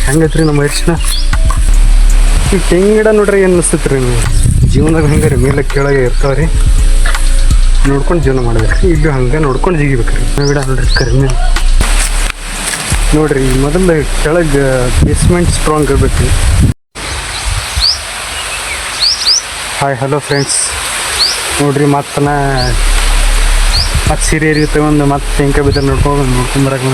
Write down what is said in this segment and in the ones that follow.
ಹೆಂಗೈತ್ರಿ ನಮ್ಮ ಅರಿಶಿನ ಈ ತೆಂಗಿನ ಗಿಡ ನೋಡ್ರಿ ಏನು ಅನಿಸ್ತೈತೆ ರೀ ನೀವು ಜೀವನದಾಗ ಹಂಗೆ ರೀ ಮೇಲೆ ಕೆಳಗೆ ಇರ್ತಾವ್ರಿ ನೋಡ್ಕೊಂಡು ಜೀವನ ಮಾಡ್ಬೇಕು ಇಲ್ಲಿ ಹಂಗೆ ನೋಡ್ಕೊಂಡು ಜಿಗಿಬೇಕು ರೀ ಗಿಡ ನೋಡ್ರಿ ಕರಿಮೆ ನೋಡ್ರಿ ಮೊದಲು ಕೆಳಗೆ ಬೇಸ್ಮೆಂಟ್ ಸ್ಟ್ರಾಂಗ್ ಇರ್ಬೇಕು ರೀ. ಹಾಯ್ ಹಲೋ ಫ್ರೆಂಡ್ಸ್, ನೋಡ್ರಿ ಮತ್ತೆ ಸೀರೆ ಇರುತ್ತೆ ಒಂದು ಮತ್ತೆ ತೆಂಗಿನಕಾಯಿ ಬಿದ್ದರೆ ನೋಡ್ಕೊಂಬರಕ್ಕೆ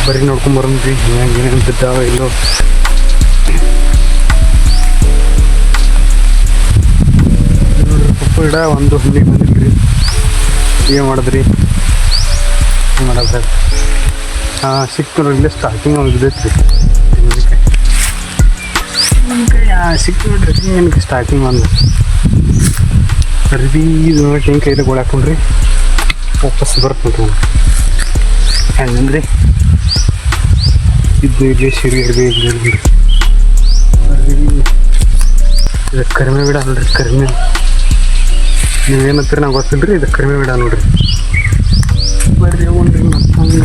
ಬರೀ ನೋಡ್ಕೊಂಬರೋನ್ರಿ ಹೆಂಗೆ ಏನೇನು ಬಿದ್ದಾವ ಇಲ್ಲೋ. ನೋಡ್ರಿ ಪಪ್ಪು ಗಿಡ ಒಂದು ಹಣ್ಣಿಗೆ ಬಂದಿಲ್ರಿ, ಏನು ಮಾಡಿದ್ರಿ ಏನು ಮಾಡೋದು ಸರ್? ಸಿಕ್ತು ನೋಡ್ರಿ, ಇಲ್ಲೇ ಸ್ಟಾರ್ಟಿಂಗ್ ಒಂದು ಬಿದ್ದೈತ್ರಿ ತೆಂಗಿನಕಾಯಿ ಸಿಕ್ತು ನೋಡ್ರಿ ತೆಂಗಿನಕಾಯಿ ಸ್ಟಾರ್ಟಿಂಗ್ ಒಂದು ಅರ್ಬಿ ತೆಂಗಿನಕಾಯಿ ಗೋಳ ಹಾಕೊಂಡ್ರಿ ವಾಪಸ್ ಬರುತ್ತೆ ನೋಡ್ರಿ ಹೆಂಗಂದ್ರಿ ಇದು ಇಲ್ಲಿ ಸಿರಿ ಅರ್ಬಿ ಅರ್ಬಿ ಇದು ಕರಿಮೆ ಗಿಡ ನೋಡ್ರಿ ಕರಿಮೆ. ನೀವೇನಂತೀರಿ ನಂಗೆ ಗೊತ್ತಿಲ್ಲ ರೀ, ಇದು ಕರಿಮೆ ಗಿಡ ನೋಡ್ರಿ ಬರ್ರಿ ಒಂದ್ರಿ ಮತ್ತಂಗೆ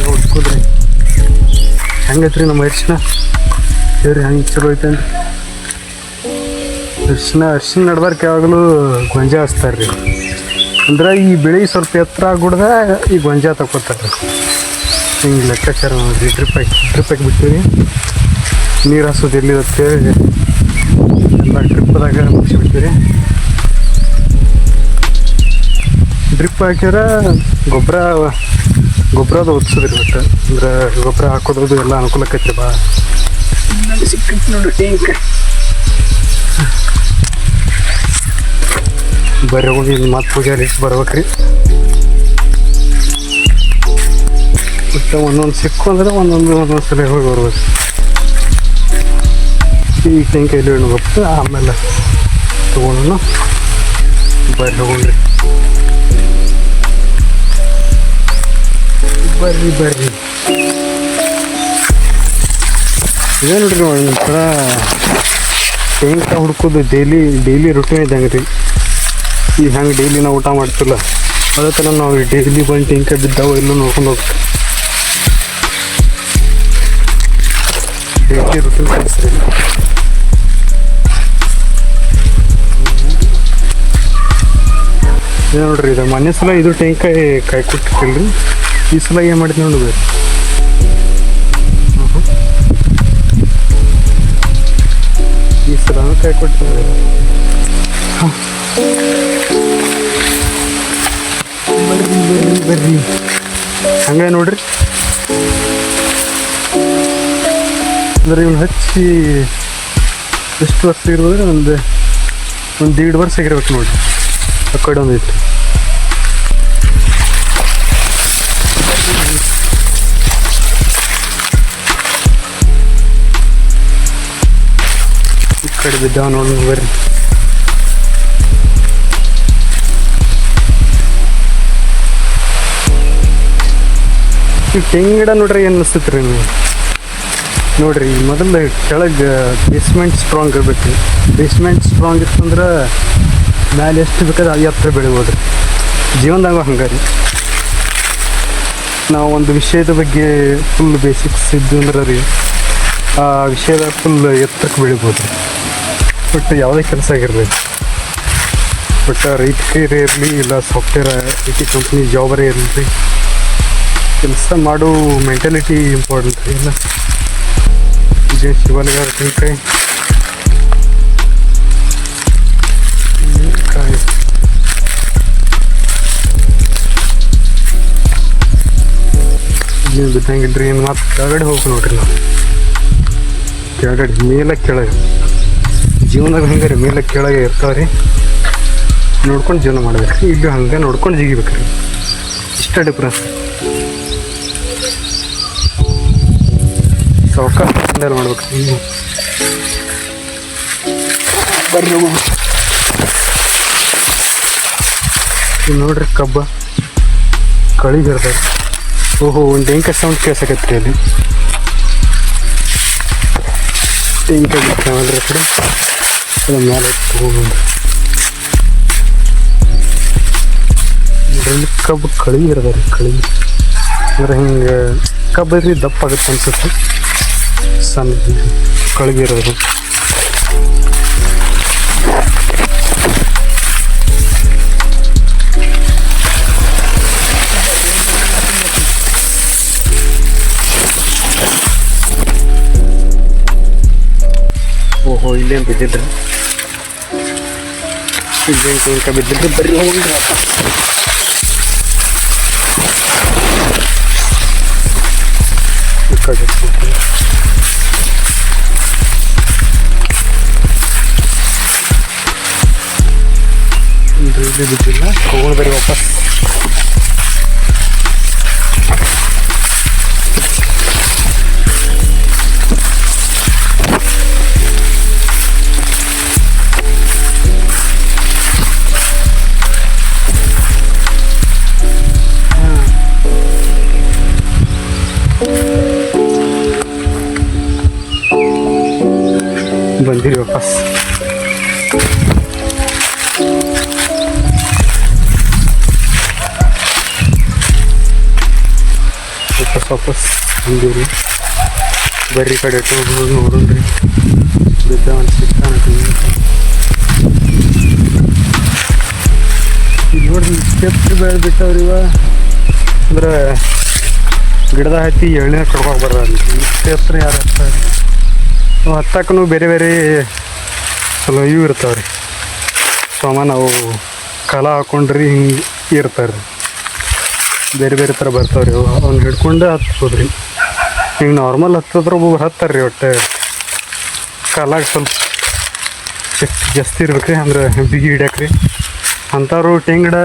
ಹೊಡ್ಕೋದ್ರಿ ಹೆಂಗೈತ್ರಿ ನಮ್ಮ ಅರಿಶಿನ ಹೇಳ್ರಿ ಹೆಂಗೆ ಚಲೋ ಐತೇನ್ರಿ ಅರಿಶಿನ ನಡ್ಬಾರ್ಕ ಯಾವಾಗಲೂ ಗೊಂಜಾಳ ಹಚ್ತಾರೆ ರೀ. ಅಂದ್ರೆ ಈ ಬೆಳೆ ಸ್ವಲ್ಪ ಎತ್ತರ ಆಗ್ಬಿಡ್ದ ಈ ಗೊಂಜಾಳ ತಗೋತಾರೆ ಹಿಂಗೆ ಲೆಕ್ಕಾಚಾರ ನೋಡಿರಿ. ಡ್ರಿಪ್ ಹಾಕಿ ಬಿಡ್ತೀವಿ, ನೀರು ಹಾಸೋದು ಎಲ್ಲಿ ಅಂತೇಳಿ ಎಲ್ಲ ಡ್ರಿಪ್ದಾಗ ಮುಗಿಸಿಬಿಡ್ತೀವಿ. ಡ್ರಿಪ್ ಹಾಕ್ಯಾರ ಗೊಬ್ಬರದ ಒದಿಸೋದ್ರಿ ಒಟ್ಟು ಅಂದ್ರೆ ಗೊಬ್ಬರ ಹಾಕೋದ್ರದ್ದು ಎಲ್ಲ ಅನುಕೂಲಕ್ಕೈತ್ರಿ ಭಾಳ ಸಿಕ್ಕೈತಿ ನೋಡ್ರಿ ಟೇಂಕ್. ಬರ್ರಿ ಹೋಗಿ ಮತ್ತೆ ಪೂಜೆ ಇಟ್ಟು ಬರ್ಬೇಕ್ರಿ. ಮತ್ತು ಒಂದೊಂದು ಸಿಕ್ಕು ಅಂದ್ರೆ ಒಂದೊಂದು ಸಲ ಹೋಗಿ ಬರ್ಬೇಕು. ಈ ತೆಂಗಿನಕಾಯಿ ಹಣ್ಣು ಗೊತ್ತು ಆಮೇಲೆ ತೊಗೊಂಡು ಬರ್ರಿ ಹೋಗ್ರಿ ಬರ್ರಿ ಇದೇ ನೋಡ್ರಿ ಒಂಥರ ತೆಂಗಿನಕಾಯಿ ಹುಡ್ಕೋದು ಡೈಲಿ ರುಟೀನ್ ಇದ್ದಂಗೆ ರೀ. ಈಗ ಹೆಂಗೆ ಡೈಲಿ ನಾವು ಊಟ ಮಾಡ್ತಿಲ್ಲ ಅದೇ ಥರ ನಾವು ಡೈಲಿ ಬಂದು ತೆಂಗಿನಕಾಯಿ ಬಿದ್ದಾವ ಎಲ್ಲೂ ನೋಡ್ಕೊಂಡು ಹೋಗ್ತೀವಿ. ಡೈಲಿ ರುಟೀನ್ ಕಳಿಸ್ರಿ. ಇದು ನೋಡ್ರಿ ಇದು ಮೊನ್ನೆ ಸಲ ಇದು ತೆಂಗಿನಕಾಯಿ ಕಾಯಿ ಕೊಟ್ಟಿಲ್ರಿ, ಈ ಸಲ ಏನು ಮಾಡಿದ್ವಿ ನೋಡ್ರಿ ಈ ಸಲ ಕಾಯಿ ಕೊಟ್ಟಿದ್ವಿ. ಬರ್ರಿ ಹಂಗೆ ನೋಡ್ರಿ ಅಂದ್ರೆ ಇವ್ನು ಹಚ್ಚಿ ಎಷ್ಟು ವರ್ಷ ಇರೋದ್ರೆ ಒಂದು 1.5 ವರ್ಷ ಆಗಿರ್ಬೇಕು ನೋಡ್ರಿ. ಆ ಕಡೆ ಒಂದು ಇತ್ತು ಈ ಕಡೆ ಬಿದ್ದಾವ ನೋಡಿ ಬರ್ರಿ. ಈ ತೆಂಗಿನ ಗಿಡ ನೋಡ್ರಿ ಏನು ಅನಿಸ್ತೈತೆ ರೀ ನೀವು ನೋಡ್ರಿ ಮೊದಲು ಕೆಳಗೆ ಬೇಸ್ಮೆಂಟ್ ಸ್ಟ್ರಾಂಗ್ ಇರ್ಬೇಕು ರೀ. ಬೇಸ್ಮೆಂಟ್ ಸ್ಟ್ರಾಂಗ್ ಇತ್ತಂದ್ರೆ ಮ್ಯಾಲೆ ಎಷ್ಟು ಬೇಕಾದ್ರೆ ಎತ್ತರ ಬೆಳಿಬೋದು ರೀ. ಜೀವನದಾಗ ಹಂಗೆ ರೀ, ನಾವು ಒಂದು ವಿಷಯದ ಬಗ್ಗೆ ಫುಲ್ ಬೇಸಿಕ್ಸ್ ಇದ್ದು ಅಂದ್ರೆ ರೀ ಆ ವಿಷಯದಾಗ ಫುಲ್ ಎತ್ತರಕ್ಕೆ ಬೆಳಿಬೋದು ರೀ. ಬಟ್ ಯಾವುದೇ ಕೆಲಸ ಆಗಿರಲಿ, ಬಟ್ ರೈತಕರೇ ಇರಲಿ ಇಲ್ಲ ಸಾಫ್ಟ್ವೇರ್ IT ಕಂಪ್ನಿ ಜಾಬರೇ ಇರಲಿ, ಕೆಲಸ ಮಾಡೋ ಮೆಂಟಾಲಿಟಿ ಇಂಪಾರ್ಟೆಂಟ್ ರೀ. ಇಲ್ಲ ಇದೇ ಶಿವಲಿಗಾರ ತೆಂಗಿನಕಾಯಿ ಏನು ಬಿದ್ದಂಗಿಲ್ರಿ. ಏನು ಮತ್ತೆ ಕೆಳಗಡೆ ಹೋಗಿ ನೋಡ್ರಿ ನಾವು ಕೆಳಗಡೆ ಮೇಲೆ ಕೆಳಗೆ ಜೀವನದಾಗ ಹಂಗೆ ರೀ ಮೇಲೆ ಕೆಳಗೆ ಇರ್ತಾವ್ರಿ ನೋಡ್ಕೊಂಡು ಜೀವನ ಮಾಡ್ಬೇಕು. ಇಲ್ಲಿ ಹಂಗೆ ನೋಡ್ಕೊಂಡು ಜಿಗಿಬೇಕು ರೀ, ಇಷ್ಟ ಡಿಫ್ರೆನ್ಸ್. ಸಾವ್ಕಾಶ ಮಾಡ್ಬೇಕು. ಬರ್ರಿ ನೋಡ್ರಿ ಕಬ್ಬ ಕಳಿಗಿರ್ತಾರೆ. ಓಹೋ ಒಂದು ತೆಂಗಿನಕಾಯಿ ಸೌಂಡ್ ಕೇಳ್ಸಕತ್ರಿ ಅಲ್ಲಿ. ತೆಂಗಿನಕಾಯಿ ಬಿಡ್ತಾವಲ್ರಿ ಕಡೆ ಅದು ಮೇಲೆ ಹೋಗ್ಬಂದು ನೋಡ್ರಿ ಕಬ್ಬು ಕಳಿಗಿರ್ತಾರೆ. ಕಳಿ ಅಂದ್ರೆ ಹಿಂಗೆ ಕಬ್ಬರಿ ದಪ್ಪ ಆಗುತ್ತೆ ಅನ್ಸುತ್ತೆ, ಸಣ್ಣ ಕಳಗಿರೋದು. ಓಹೋ, ಇಲ್ಲೇನು ಬಿದ್ದಿದ್ರೆ ಇಲ್ಲೇನು ತನಕ ಬಿದ್ದಿದ್ರೆ ಬರೀ ಹೋಗಿ ಈ ಕಡೆ ಇಲ್ಲಿ ಬಿದ್ದಿಲ್ಲ, ಹೋಗೋಣ ಬರೀ ವಾಪಸ್. ಬಂದಿರಿ ವಾಪಸ್. ವಾಪಸ್ ಬಂದಿರಿ. ಬರ್ರಿ ಕಡೆ ನೋಡ್ರಿ, ಬಿದ್ದ ಸಿಗ್ತಾನ ನೋಡ್ರಿ. ಸ್ಟೆಪ್ ಬೆಳೆದ್ಬಿಟ್ಟವ್ರಿ ಇವ, ಅಂದ್ರೆ ಗಿಡದ ಹತ್ತಿ ಎಳ್ನೀರು ಕಡ್ಕೋಕೆ ಬರೋಲ್ಲ. ಸ್ಟೆಪ್ ಯಾರು ಹತ್ತಾರೆ, ಹತ್ತಕ್ಕೂ ಬೇರೆ ಬೇರೆ ಚಲೋ ಇವು ಇರ್ತಾವೆ ರೀ ಸಾಮಾನು. ನಾವು ಕಾಲ ಹಾಕೊಂಡ್ರಿ ಹಿಂಗೆ ಇರ್ತಾರೆ ರೀ, ಬೇರೆ ಬೇರೆ ಥರ ಬರ್ತಾವೆ ರೀ. ಅವ್ನು ಹಿಡ್ಕೊಂಡು ಹತ್ಬೋದು ರೀ. ಹಿಂಗೆ ನಾರ್ಮಲ್ ಹತ್ತಿದ್ರೆ ಒಬ್ಬೊಬ್ರು ಹತ್ತಾರೆ ರೀ. ಒಟ್ಟು ಕಾಲಾಗ ಸ್ವಲ್ಪ ಶಕ್ತಿ ಜಾಸ್ತಿ ಇರ್ಬೇಕು ರೀ, ಅಂದ್ರೆ ಬಿಗಿ ಹಿಡ್ಯಾಕ ರೀ. ಅಂಥವ್ರು ಟೆಂಗಿಡ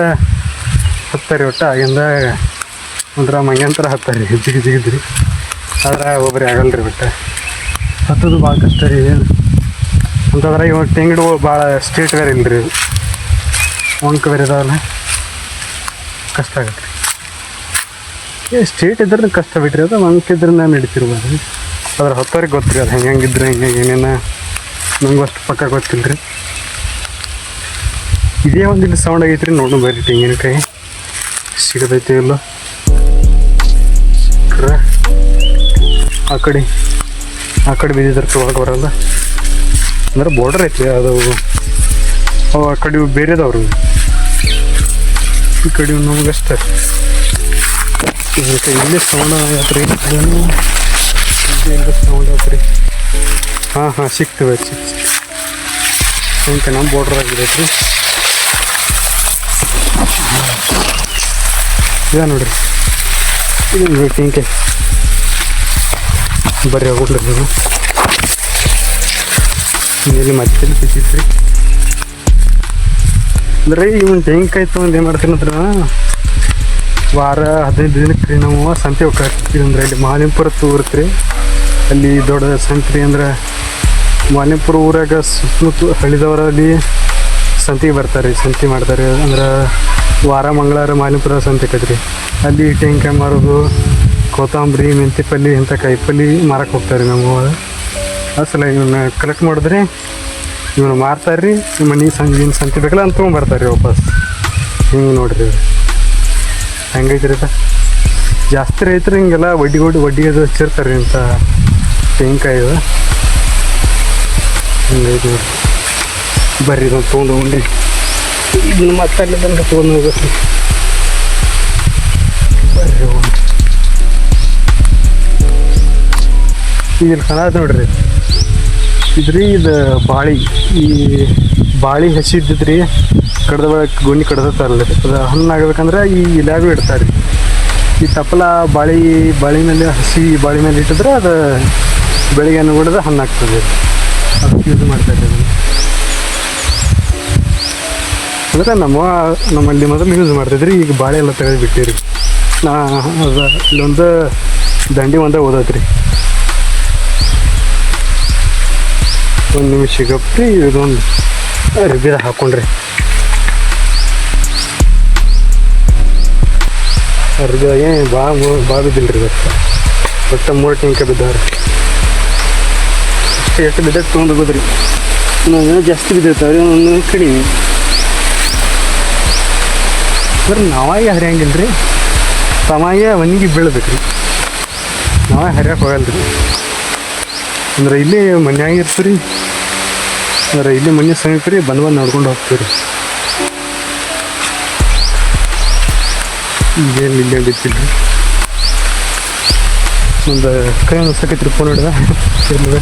ಹತ್ತಾರೆ ಒಟ್ಟು ಆಗಿಂದ, ಒಂಥರ ಮಂಗ್ಯಂತರ ಹತ್ತಾರೆ ರೀ, ಜಿಗಿದ್ರಿ. ಆದ್ರೆ ಒಬ್ಬರೇ ಆಗಲ್ಲ ರೀ ಒಟ್ಟು ಹತ್ತೋದು ಭಾಳ ಕಷ್ಟ ರೀ. ಅಂತಂದ್ರೆ ಇವಾಗ ತೆಂಗಿಡಗಳು ಭಾಳ ಸ್ಟ್ರೇಟ್ ಬೇರೆ ಇಲ್ಲ ರೀ, ಒಂಕ ಬೇರೆ ಇದಾವಲ್ಲ, ಕಷ್ಟ ಆಗತ್ತೆ ರೀ. ಸ್ಟ್ರೇಟ್ ಇದ್ರೆ ಕಷ್ಟ ಬಿಟ್ರಿ, ಅದು ಒಂಕ ಇದ್ರೆ ನಡೀತಿರ್ಬೋದು ರೀ. ಅದ್ರ ಹತ್ತೋರಿಗೆ ಗೊತ್ತು ರೀ, ಅದು ಹೆಂಗಿದ್ರೆ ಹೆಂಗೆ ಏನೇನು ನಂಗೆ ಅಷ್ಟು ಪಕ್ಕ ಗೊತ್ತಿಲ್ಲ ರೀ. ಇದೇ ಒಂದು ಇಲ್ಲಿ ಸೌಂಡ್ ಆಗೈತೆ ರೀ. ನೋಡೋಣ ಬರ್ರಿ ತೆಂಗಿನಕಾಯಿ ಸಿಗದೈತೆ ಇಲ್ಲ. ಸಿಕ್ಕರೆ ಆ ಕಡೆ ಬಿದ್ದಿದ್ರೆ ತೊಗೊಳಕ್ಕೆ ಬರಲ್ಲ, ಅಂದ್ರೆ ಬಾರ್ಡರ್ ಐತಿ ಅದು. ಅವು ಆ ಕಡೆ ಬೇರೆದವ್ರು, ಈ ಕಡೆ ನಮ್ಗೆ ಅಷ್ಟೇ. ಇಲ್ಲೇ ಸೌಂಡ್ ಆಗತ್ರಿ, ಇಲ್ಲೇ ಸೌಂಡ್ ಆಗತ್ರಿ. ಹಾಂ ಸಿಗ್ತವೆ ಸಿಕ್ಕ ನಮ್ಮ ಬಾರ್ಡ್ರ್ ಆಗಿರೈತ್ರಿ. ಇದ ನೋಡ್ರಿ, ಇದು ಟೆಂಕಾಯಿ. ಬರ್ರಿ ಹೋಗ್ಬಿಡ್ರಿ ನೀವು. ಇಲ್ಲಿ ಮತ್ತೆ ಬಿದ್ದಿದ್ರಿ ಅಂದ್ರೆ ಇವನ್ ತೆಂಗಿನಕಾಯಿ ತೊಗೊಂಡು ಏನು ಮಾಡ್ತೀನಿ ಅಂದ್ರೆ, ವಾರ 15 ದಿನಕ್ಕೆ ನಾವು ಸಂತೆ ಹೋಗ್ತೀವಿ. ಅಂದ್ರೆ ಇಲ್ಲಿ ಮಾಲಿಂಪುರ ಊರತ್ತೆ ರೀ, ಅಲ್ಲಿ ದೊಡ್ಡ ಸಂತೆ ರೀ. ಅಂದ್ರೆ ಮಾಲಿಂಪುರ ಊರಾಗ ಸುತ್ತಮುತ್ತ ಹಳ್ಳಿದವರಲ್ಲಿ ಸಂತೆಗೆ ಬರ್ತಾರೆ ರೀ, ಸಂತೆ ಮಾಡ್ತಾರೆ. ಅಂದ್ರೆ ವಾರ ಮಂಗಳವಾರ ಮಾಲಿಂಪುರ ಸಂತೆ ಕದ್ರಿ, ಅಲ್ಲಿ ತೆಂಗಿನಕಾಯಿ ಮಾರೋದು, ಕೊತ್ತಂಬರಿ, ಮೆಂತಿ ಪಲ್ಯ ಇಂಥ ಕಾಯಿಪಲ್ಲೆ ಮಾರಕ್ಕೆ ಹೋಗ್ತಾರೆ ನಮ್ಮ. ಅಸಲ ಇವನ್ನ ಕಲೆಕ್ಟ್ ಮಾಡಿದ್ರೆ ಇವನು ಮಾರ್ತಾರೆ ರೀ. ಮನೆ ಸಂಜೆ ಸಂತೆ ಬೇಕಲ್ಲ ಅಂತ ತೊಗೊಂಬರ್ತಾರೆ ರೀ ವಾಪಸ್. ಹಿಂಗೆ ನೋಡ್ರಿ ಹೆಂಗೈತ್ರಿ ಅದು. ಜಾಸ್ತಿ ರೈತರು ಹಿಂಗೆಲ್ಲ ವಡ್ಡಿ ಅದು ಹಚ್ಚಿರ್ತಾರೆ ಇಂಥ ತೆಂಗಿನಕಾಯಿ. ಹಿಂಗೈತೆ ನೋಡ್ರಿ. ಬರ್ರಿ ಇದನ್ನು ತೊಗೊಂಡು ಹೋಗ್ರಿ, ಇದನ್ನು ಮತ್ತೆ ಅಲ್ಲಿ ತನಕ ತೊಗೊಂಡು ಹೋಗ್ಬೇಕು. ಬರ್ರಿ ಹೋಗಿ ಇಲ್ಲಿ ಕಾಣತ್ ನೋಡ್ರಿ, ಇದ್ರಿ ಇದು ಬಾಳಿ. ಈ ಬಾಳಿ ಹಸಿದ್ದಿದ್ರಿ ಕಡ್ದ ಬಳಕ ಗುಣಿ ಕಡ್ದತ್ತಾರಲ್ಲ, ಅದು ಹಣ್ಣಾಗಬೇಕಂದ್ರೆ ಈ ಇಲಾಗೂ ಇಡ್ತಾರೆ ರೀ. ಈ ತಪ್ಪಲ ಬಾಳಿ ಮೇಲೆ ಹಸಿ ಬಾಳಿ ಮೇಲೆ ಇಟ್ಟಿದ್ರೆ ಅದು ಬೆಳಿಗ್ಗೆ ಹೊಡೆದು ಹಣ್ಣಾಗ್ತದೆ. ಅದಕ್ಕೆ ಯೂಸ್ ಮಾಡ್ತಾರೆ ಅದನ್ನು. ಅಂದರೆ ನಮ್ಮಲ್ಲಿ ಮೊದಲು ಯೂಸ್ ಮಾಡ್ತಿದ್ರಿ, ಈಗ ಬಾಳೆ ಎಲ್ಲ ತೆಗೆದು ಬಿಟ್ಟಿರಿ. ಅದು ಇಲ್ಲೊಂದು ದಂಡಿ ಒಂದೇ ಓದತ್ರಿ. ಒಂದು ನಿಮಿಷ ಗಪ್ರಿ ಇದೊಂದು ರಿಬ್ಬಿದ ಹಾಕೊಂಡ್ರಿ. ಅರ್ಬಿದಾಗೆ ಭಾಳ ಬಿದ್ದಿಲ್ಲ ರೀ ಇವತ್ತು. ಒಟ್ಟು 3 ಟೆಂಕಾಯಿ ಬಿದ್ದಾವ್ರಿ. ಎಷ್ಟು ಬಿದ್ದಾಗ ತೊಗೊಂಡು ಹೋಗೋದ್ರಿ. ಇನ್ನೊಂದು ಜಾಸ್ತಿ ಬಿದ್ದಿರ್ತಾವ್ರಿ, ಒಂದು ಕಡಿಮೆ. ಅಂದ್ರೆ ನಾವಾಗಿ ಹರಿಯಂಗಿಲ್ಲ ರೀ, ಸಮಯ ಮನೆಗೆ ಬೀಳ್ಬೇಕು ರೀ. ನಾವೇ ಹರಿಯಕ್ಕೆ ಹೋಗಲ್ರಿ. ಅಂದ್ರೆ ಇಲ್ಲಿ ಮನ್ಯಾಗ ಇರ್ತೀರಿ, ಅಂದ್ರೆ ಇಲ್ಲಿ ಮನೆ ಸಮೀಪ ರೀ, ಬಂದು ನೋಡ್ಕೊಂಡು ಹೋಗ್ತೀವಿ ರೀ. ಈಗೇನು ಇಲ್ಲೇ ಬಿತ್ತಿಲ್ಲ ರೀ. ಒಂದು ಕೈ ಅನ್ಸಕೈತ್ರಿ ಫೋನ್ ಹಿಡ್ದ. ಇರ್ಲಿಲ್ಲ